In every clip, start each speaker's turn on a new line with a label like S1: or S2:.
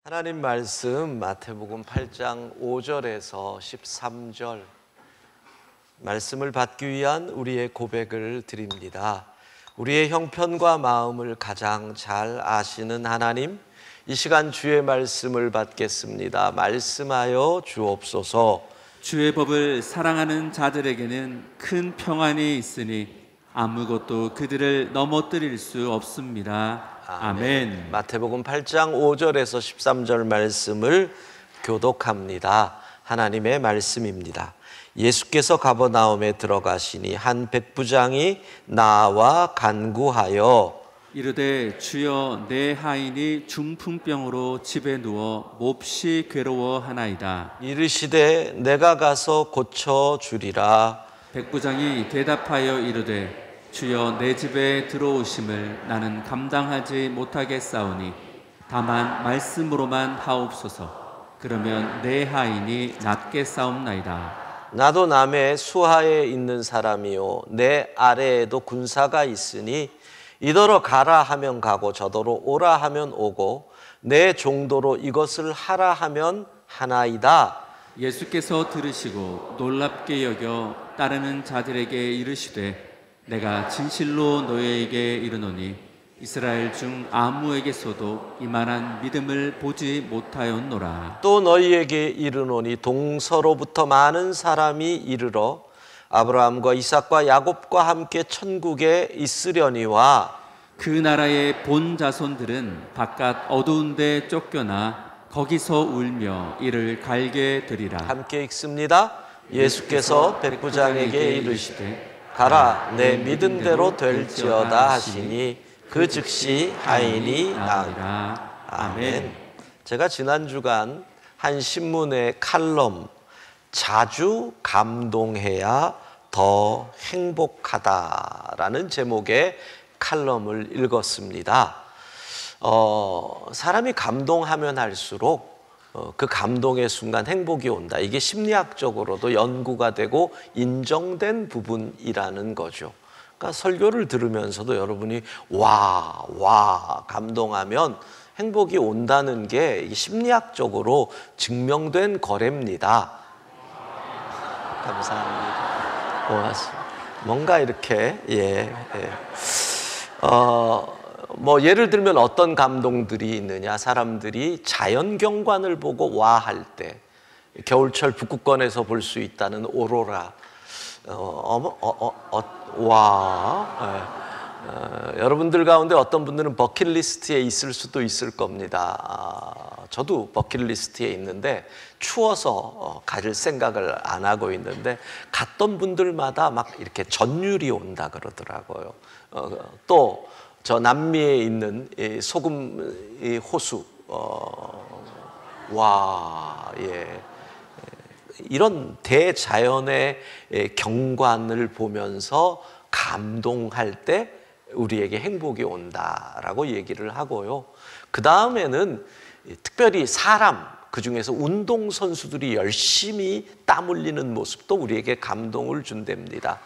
S1: 하나님 말씀 마태복음 8장 5절에서 13절 말씀을 받기 위한 우리의 고백을 드립니다. 우리의 형편과 마음을 가장 잘 아시는 하나님, 이 시간 주의 말씀을 받겠습니다. 말씀하여 주옵소서.
S2: 주의 법을 사랑하는 자들에게는 큰 평안이 있으니 아무것도 그들을 넘어뜨릴 수 없습니다. 아멘.
S1: 마태복음 8장 5절에서 13절 말씀을 교독합니다. 하나님의 말씀입니다. 예수께서 가버나움에 들어가시니 한 백부장이 나와 간구하여
S2: 이르되 주여, 내 하인이 중풍병으로 집에 누워 몹시 괴로워하나이다.
S1: 이르시되 내가 가서 고쳐주리라.
S2: 백부장이 대답하여 이르되 주여, 내 집에 들어오심을 나는 감당하지 못하겠사오니 다만 말씀으로만 하옵소서. 그러면 내 하인이 낫겠사옵나이다.
S1: 나도 남의 수하에 있는 사람이요 내 아래에도 군사가 있으니 이더러 가라 하면 가고 저더러 오라 하면 오고 내 종도로 이것을 하라 하면 하나이다.
S2: 예수께서 들으시고 놀랍게 여겨 따르는 자들에게 이르시되 내가 진실로 너희에게 이르노니 이스라엘 중 아무에게서도 이만한 믿음을 보지 못하였노라.
S1: 또 너희에게 이르노니 동서로부터 많은 사람이 이르러 아브라함과 이삭과 야곱과 함께 천국에 있으려니와
S2: 그 나라의 본 자손들은 바깥 어두운 데 쫓겨나 거기서 울며 이를 갈게 되리라.
S1: 함께 읽습니다. 예수께서 백부장에게 이르시되 가라, 내 믿음대로 될지어다 하시니 그 즉시 하인이 나으리라. 아멘. 제가 지난 주간 한 신문의 칼럼 자주 감동해야 더 행복하다라는 제목의 칼럼을 읽었습니다. 사람이 감동하면 할수록 그 감동의 순간 행복이 온다. 이게 심리학적으로도 연구가 되고 인정된 부분이라는 거죠. 그러니까 설교를 들으면서도 여러분이 와 감동하면 행복이 온다는 게 심리학적으로 증명된 거래입니다. 감사합니다. 고맙습니다. 뭔가 이렇게 뭐 예를 들면 어떤 감동들이 있느냐, 사람들이 자연 경관을 보고 와 할 때 겨울철 북극권에서 볼 수 있다는 오로라, 여러분들 가운데 어떤 분들은 버킷리스트에 있을 수도 있을 겁니다. 저도 버킷리스트에 있는데 추워서 갈 생각을 안 하고 있는데 갔던 분들마다 막 이렇게 전율이 온다 그러더라고요. 또 저 남미에 있는 소금 호수, 이런 대자연의 경관을 보면서 감동할 때 우리에게 행복이 온다라고 얘기를 하고요. 그 다음에는 특별히 사람, 그 중에서 운동선수들이 열심히 땀 흘리는 모습도 우리에게 감동을 준답니다.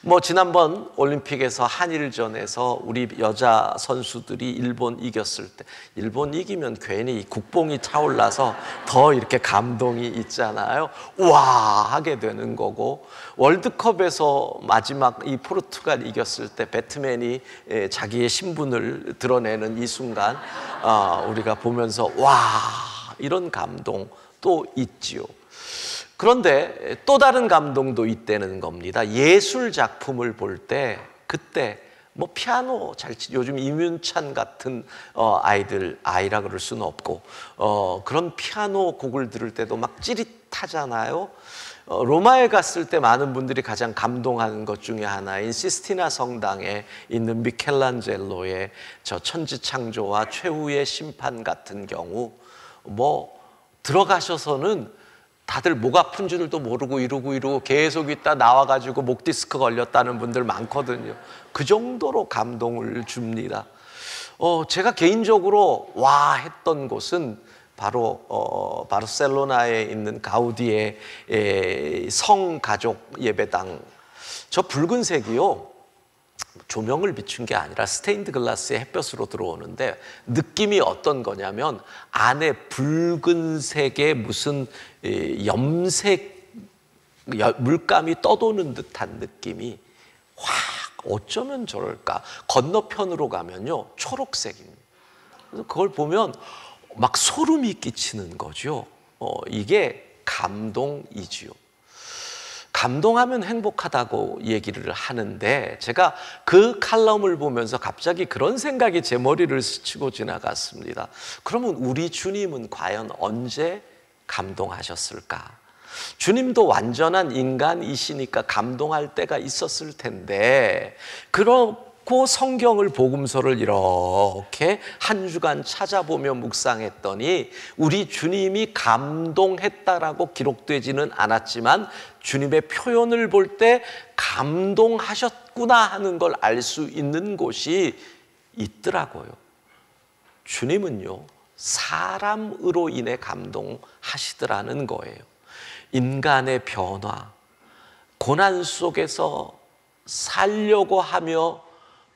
S1: 뭐 지난번 올림픽에서 한일전에서 우리 여자 선수들이 일본 이겼을 때 일본 이기면 괜히 국뽕이 차올라서 더 이렇게 감동이 있잖아요. 와 하게 되는 거고, 월드컵에서 마지막 이 포르투갈 이겼을 때 배트맨이 자기의 신분을 드러내는 이 순간 우리가 보면서 와 이런 감동 또 있지요. 그런데 또 다른 감동도 있다는 겁니다. 예술 작품을 볼 때 그때 뭐 피아노 잘 요즘 이문찬 같은 아이라 그럴 수는 없고 그런 피아노 곡을 들을 때도 막 찌릿하잖아요. 로마에 갔을 때 많은 분들이 가장 감동하는 것 중에 하나인 시스티나 성당에 있는 미켈란젤로의 저 천지창조와 최후의 심판 같은 경우 뭐 들어가셔서는 다들 목 아픈 줄도 모르고 이러고 계속 있다 나와가지고 목 디스크 걸렸다는 분들 많거든요. 그 정도로 감동을 줍니다. 제가 개인적으로 와 했던 곳은 바로 바르셀로나에 있는 가우디의 성가족 예배당. 저 붉은색이요, 조명을 비춘 게 아니라 스테인드 글라스에 햇볕으로 들어오는데 느낌이 어떤 거냐면 안에 붉은색의 무슨 염색 물감이 떠도는 듯한 느낌이 확 어쩌면 저럴까. 건너편으로 가면요 초록색입니다. 그래서 그걸 보면 막 소름이 끼치는 거죠. 이게 감동이지요. 감동하면 행복하다고 얘기를 하는데 제가 그 칼럼을 보면서 갑자기 그런 생각이 제 머리를 스치고 지나갔습니다. 그러면 우리 주님은 과연 언제 감동하셨을까? 주님도 완전한 인간이시니까 감동할 때가 있었을 텐데, 그렇고 성경을 복음서를 이렇게 한 주간 찾아보며 묵상했더니 우리 주님이 감동했다라고 기록되지는 않았지만 주님의 표현을 볼 때 감동하셨구나 하는 걸 알 수 있는 곳이 있더라고요. 주님은요 사람으로 인해 감동하시더라는 거예요. 인간의 변화, 고난 속에서 살려고 하며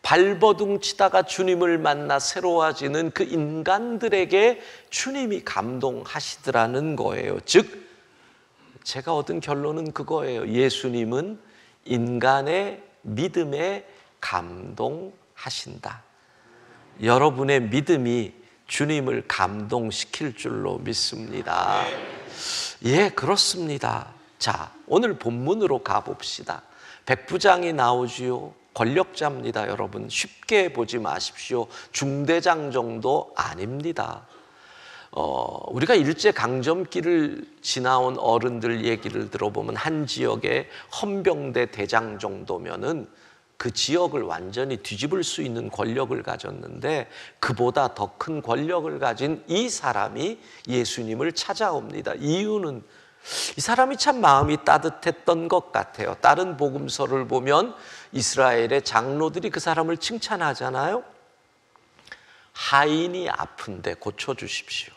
S1: 발버둥 치다가 주님을 만나 새로워지는 그 인간들에게 주님이 감동하시더라는 거예요. 즉 제가 얻은 결론은 그거예요. 예수님은 인간의 믿음에 감동하신다. 여러분의 믿음이 주님을 감동시킬 줄로 믿습니다. 예, 그렇습니다. 자, 오늘 본문으로 가봅시다. 백부장이 나오지요. 권력자입니다. 여러분 쉽게 보지 마십시오. 중대장 정도 아닙니다. 우리가 일제강점기를 지나온 어른들 얘기를 들어보면 한 지역의 헌병대 대장 정도면은 그 지역을 완전히 뒤집을 수 있는 권력을 가졌는데 그보다 더 큰 권력을 가진 이 사람이 예수님을 찾아옵니다. 이유는 이 사람이 참 마음이 따뜻했던 것 같아요. 다른 복음서를 보면 이스라엘의 장로들이 그 사람을 칭찬하잖아요. 하인이 아픈데 고쳐주십시오.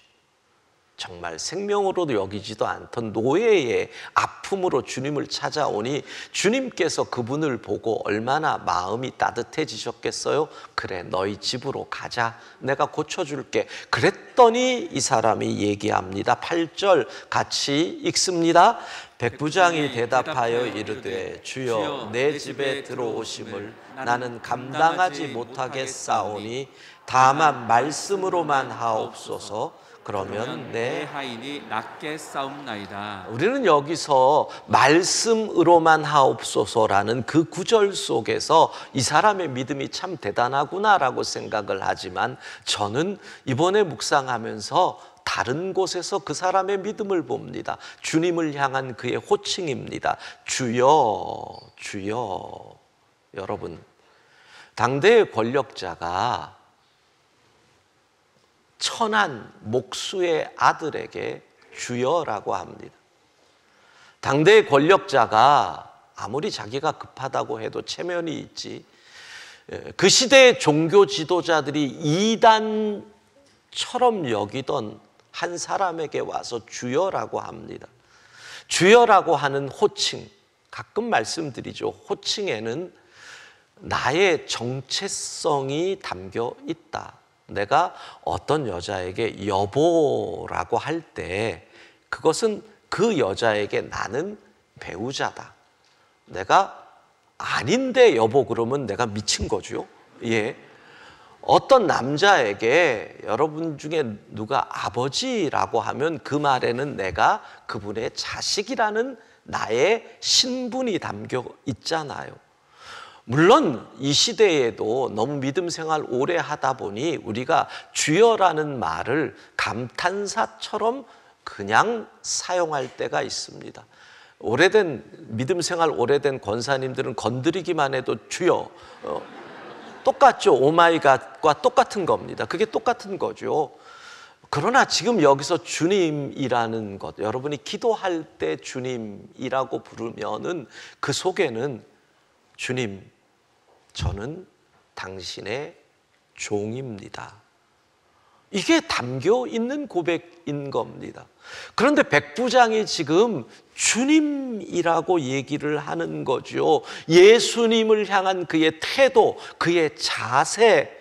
S1: 정말 생명으로도 여기지도 않던 노예의 아픔으로 주님을 찾아오니 주님께서 그분을 보고 얼마나 마음이 따뜻해지셨겠어요? 그래, 너희 집으로 가자. 내가 고쳐줄게. 그랬더니 이 사람이 얘기합니다. 8절 같이 읽습니다. 백부장이 대답하여 이르되 주여 내 집에 들어오심을 나는 감당하지 못하겠사오니 다만 말씀으로만 하옵소서. 그러면 내
S2: 하인이 낫게 싸움나이다.
S1: 우리는 여기서 말씀으로만 하옵소서라는 그 구절 속에서 이 사람의 믿음이 참 대단하구나라고 생각을 하지만 저는 이번에 묵상하면서 다른 곳에서 그 사람의 믿음을 봅니다. 주님을 향한 그의 호칭입니다. 주여, 주여. 여러분, 당대의 권력자가 천한 목수의 아들에게 주여라고 합니다. 당대의 권력자가 아무리 자기가 급하다고 해도 체면이 있지, 그 시대의 종교 지도자들이 이단처럼 여기던 한 사람에게 와서 주여라고 합니다. 주여라고 하는 호칭, 가끔 말씀드리죠. 호칭에는 나의 정체성이 담겨 있다. 내가 어떤 여자에게 여보라고 할 때 그것은 그 여자에게 나는 배우자다. 내가 아닌데 여보 그러면 내가 미친 거죠. 예. 어떤 남자에게 여러분 중에 누가 아버지라고 하면 그 말에는 내가 그분의 자식이라는 나의 신분이 담겨 있잖아요. 물론 이 시대에도 너무 믿음 생활 오래 하다 보니 우리가 주여라는 말을 감탄사처럼 그냥 사용할 때가 있습니다. 오래된 믿음 생활 오래된 권사님들은 건드리기만 해도 주여, 똑같죠. 오마이갓과 똑같은 겁니다. 그게 똑같은 거죠. 그러나 지금 여기서 주님이라는 것, 여러분이 기도할 때 주님이라고 부르면은 그 속에는 주님, 저는 당신의 종입니다. 이게 담겨 있는 고백인 겁니다. 그런데 백부장이 지금 주님이라고 얘기를 하는 거죠. 예수님을 향한 그의 태도, 그의 자세,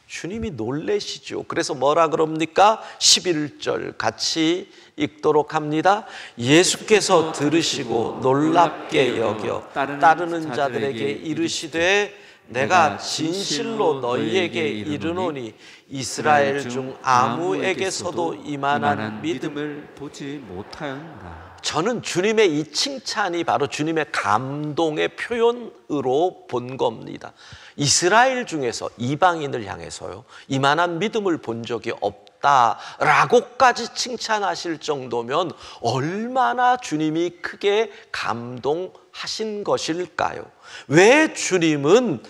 S1: 주님이 놀라시죠. 그래서 뭐라 그럽니까? 11절 같이 읽도록 합니다. 예수께서 들으시고 놀랍게 여겨 따르는 자들에게 이르시되 내가 진실로 너희에게 이르노니 이스라엘 중 아무에게서도 이만한 믿음을
S2: 보지 못하였노라.
S1: 저는 주님의 이 칭찬이 바로 주님의 감동의 표현으로 본 겁니다. 이스라엘 중에서 이방인을 향해서요, 이만한 믿음을 본 적이 없다라고까지 칭찬하실 정도면 얼마나 주님이 크게 감동하신 것일까요? 왜 주님은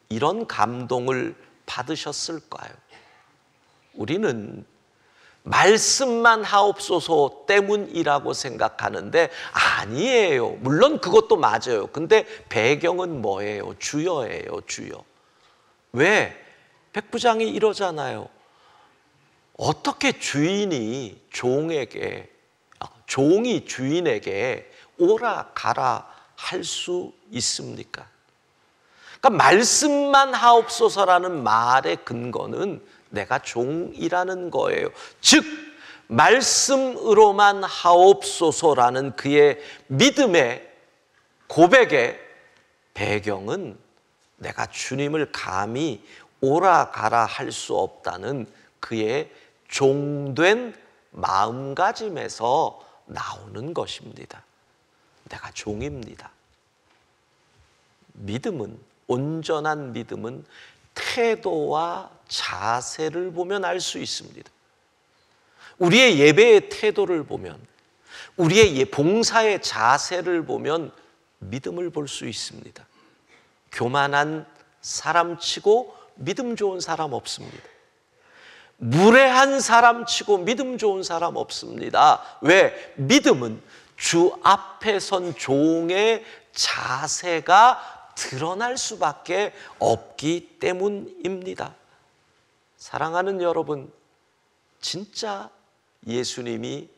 S1: 이런 감동을 받으셨을까요? 우리는 말씀만 하옵소서 때문이라고 생각하는데 아니에요. 물론 그것도 맞아요. 근데 배경은 뭐예요? 주여예요, 주여. 왜? 백부장이 이러잖아요. 어떻게 주인이 종이 주인에게 오라 가라 할 수 있습니까? 그러니까 말씀만 하옵소서라는 말의 근거는 내가 종이라는 거예요. 즉 말씀으로만 하옵소서라는 그의 믿음의 고백의 배경은 내가 주님을 감히 오라 가라 할 수 없다는 그의 종된 마음가짐에서 나오는 것입니다. 내가 종입니다. 믿음은, 온전한 믿음은 태도와 자세를 보면 알 수 있습니다. 우리의 예배의 태도를 보면, 우리의 봉사의 자세를 보면 믿음을 볼 수 있습니다. 교만한 사람치고 믿음 좋은 사람 없습니다. 무례한 사람치고 믿음 좋은 사람 없습니다. 왜? 믿음은 주 앞에 선 종의 자세가 드러날 수밖에 없기 때문입니다. 사랑하는 여러분, 진짜 예수님이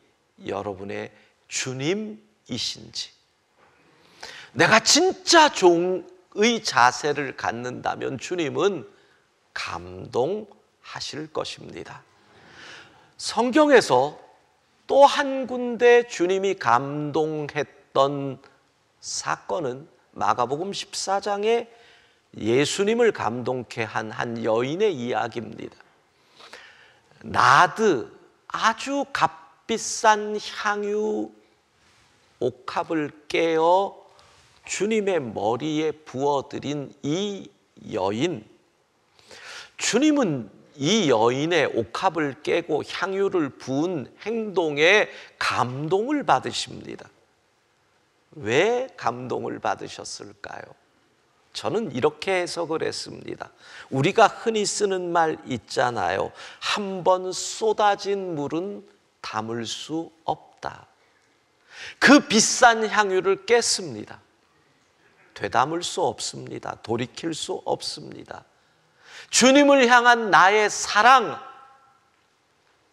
S1: 여러분의 주님이신지, 내가 진짜 종의 자세를 갖는다면 주님은 감동하실 것입니다. 성경에서 또 한 군데 주님이 감동했던 사건은 마가복음 14장에 예수님을 감동케 한 여인의 이야기입니다. 나드, 아주 값비싼 향유 옥합을 깨어 주님의 머리에 부어드린 이 여인, 주님은 이 여인의 옥합을 깨고 향유를 부은 행동에 감동을 받으십니다. 왜 감동을 받으셨을까요? 저는 이렇게 해석을 했습니다. 우리가 흔히 쓰는 말 있잖아요. 한 번 쏟아진 물은 담을 수 없다. 그 비싼 향유를 깼습니다. 되담을 수 없습니다. 돌이킬 수 없습니다. 주님을 향한 나의 사랑,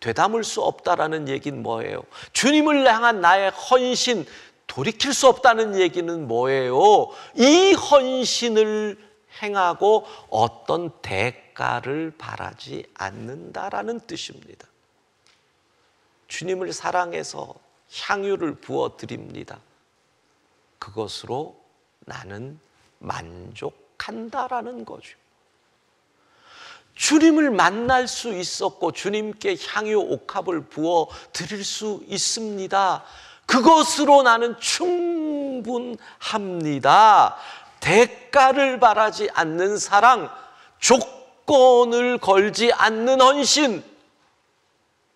S1: 되담을 수 없다라는 얘기는 뭐예요? 주님을 향한 나의 헌신, 돌이킬 수 없다는 얘기는 뭐예요? 이 헌신을 행하고 어떤 대가를 바라지 않는다라는 뜻입니다. 주님을 사랑해서 향유를 부어드립니다. 그것으로 나는 만족한다라는 거죠. 주님을 만날 수 있었고 주님께 향유 옥합을 부어 드릴 수 있습니다. 그것으로 나는 충분합니다. 대가를 바라지 않는 사랑, 조건을 걸지 않는 헌신,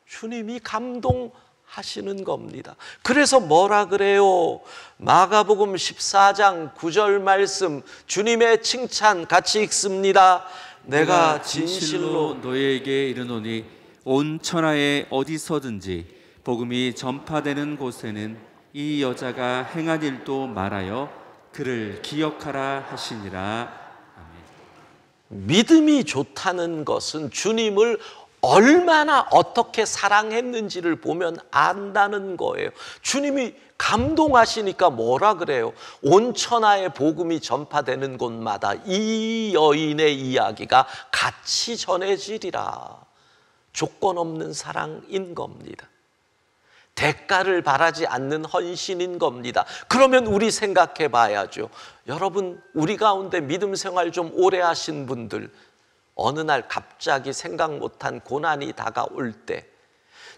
S1: 주님이 감동하시는 겁니다. 그래서 뭐라 그래요? 마가복음 14장 9절 말씀, 주님의 칭찬 같이 읽습니다. 내가 진실로
S2: 너희에게 이르노니 온 천하에 어디서든지 복음이 전파되는 곳에는 이 여자가 행한 일도 말하여 그를 기억하라 하시니라. 아멘.
S1: 믿음이 좋다는 것은 주님을 얼마나 어떻게 사랑했는지를 보면 안다는 거예요. 주님이 감동하시니까 뭐라 그래요? 온 천하의 복음이 전파되는 곳마다 이 여인의 이야기가 같이 전해지리라. 조건 없는 사랑인 겁니다. 대가를 바라지 않는 헌신인 겁니다. 그러면 우리 생각해 봐야죠. 여러분, 우리 가운데 믿음 생활 좀 오래 하신 분들, 어느 날 갑자기 생각 못한 고난이 다가올 때,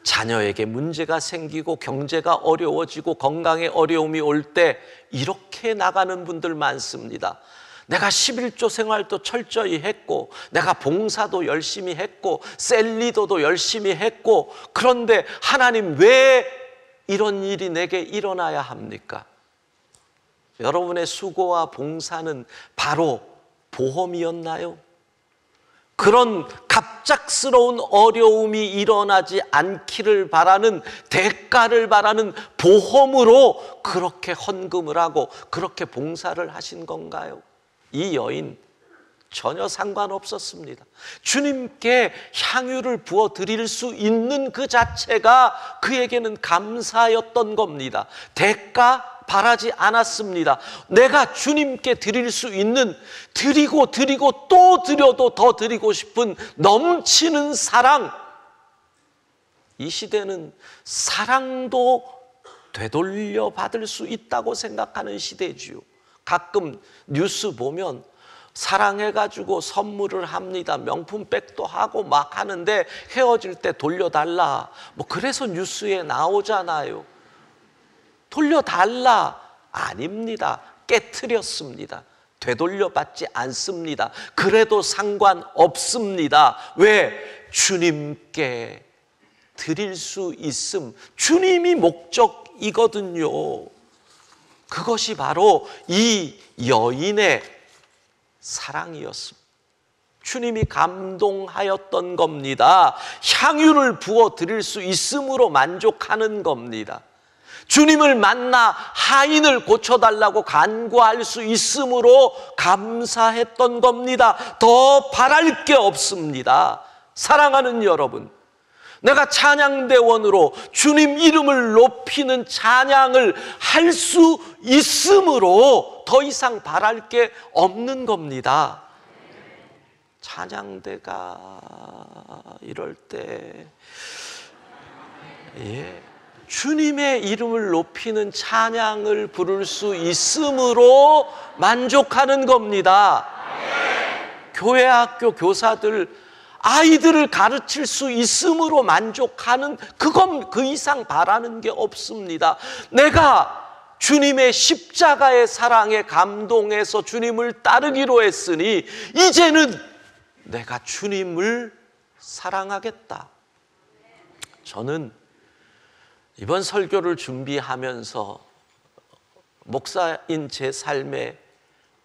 S1: 자녀에게 문제가 생기고 경제가 어려워지고 건강에 어려움이 올 때 이렇게 나가는 분들 많습니다. 내가 11조 생활도 철저히 했고, 내가 봉사도 열심히 했고, 셀리더도 열심히 했고, 그런데 하나님 왜 이런 일이 내게 일어나야 합니까? 여러분의 수고와 봉사는 바로 보험이었나요? 그런 갑작스러운 어려움이 일어나지 않기를 바라는, 대가를 바라는 보험으로 그렇게 헌금을 하고 그렇게 봉사를 하신 건가요? 이 여인 전혀 상관없었습니다. 주님께 향유를 부어 드릴 수 있는 그 자체가 그에게는 감사였던 겁니다. 대가 바라지 않았습니다. 내가 주님께 드릴 수 있는, 드리고 또 드려도 더 드리고 싶은 넘치는 사랑. 이 시대는 사랑도 되돌려 받을 수 있다고 생각하는 시대지요. 가끔 뉴스 보면 사랑해가지고 선물을 합니다. 명품백도 하고 막 하는데 헤어질 때 돌려달라. 뭐 그래서 뉴스에 나오잖아요. 돌려달라. 아닙니다. 깨트렸습니다. 되돌려받지 않습니다. 그래도 상관없습니다. 왜? 주님께 드릴 수 있음. 주님이 목적이거든요. 그것이 바로 이 여인의 사랑이었습니다. 주님이 감동하였던 겁니다. 향유를 부어 드릴 수 있음으로 만족하는 겁니다. 주님을 만나 하인을 고쳐달라고 간구할 수 있음으로 감사했던 겁니다. 더 바랄 게 없습니다. 사랑하는 여러분, 내가 찬양대원으로 주님 이름을 높이는 찬양을 할 수 있음으로 더 이상 바랄 게 없는 겁니다. 찬양대가 이럴 때 주님의 이름을 높이는 찬양을 부를 수 있음으로 만족하는 겁니다. 교회 학교 교사들 아이들을 가르칠 수 있음으로 만족하는, 그건 그 이상 바라는 게 없습니다. 내가 주님의 십자가의 사랑에 감동해서 주님을 따르기로 했으니 이제는 내가 주님을 사랑하겠다. 저는 이번 설교를 준비하면서 목사인 제 삶에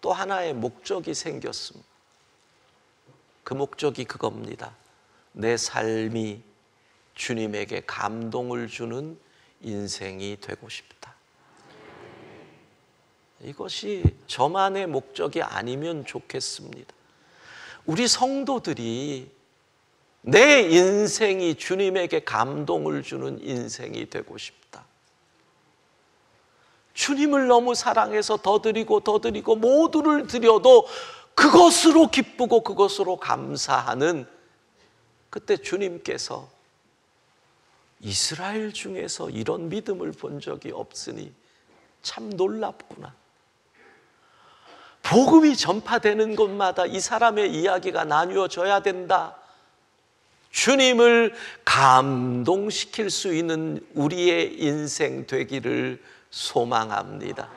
S1: 또 하나의 목적이 생겼습니다. 그 목적이 그겁니다. 내 삶이 주님에게 감동을 주는 인생이 되고 싶다. 이것이 저만의 목적이 아니면 좋겠습니다. 우리 성도들이 내 인생이 주님에게 감동을 주는 인생이 되고 싶다. 주님을 너무 사랑해서 더 드리고 모두를 드려도 그것으로 기쁘고 그것으로 감사하는, 그때 주님께서 이스라엘 중에서 이런 믿음을 본 적이 없으니 참 놀랍구나. 복음이 전파되는 곳마다 이 사람의 이야기가 나뉘어져야 된다. 주님을 감동시킬 수 있는 우리의 인생 되기를 소망합니다.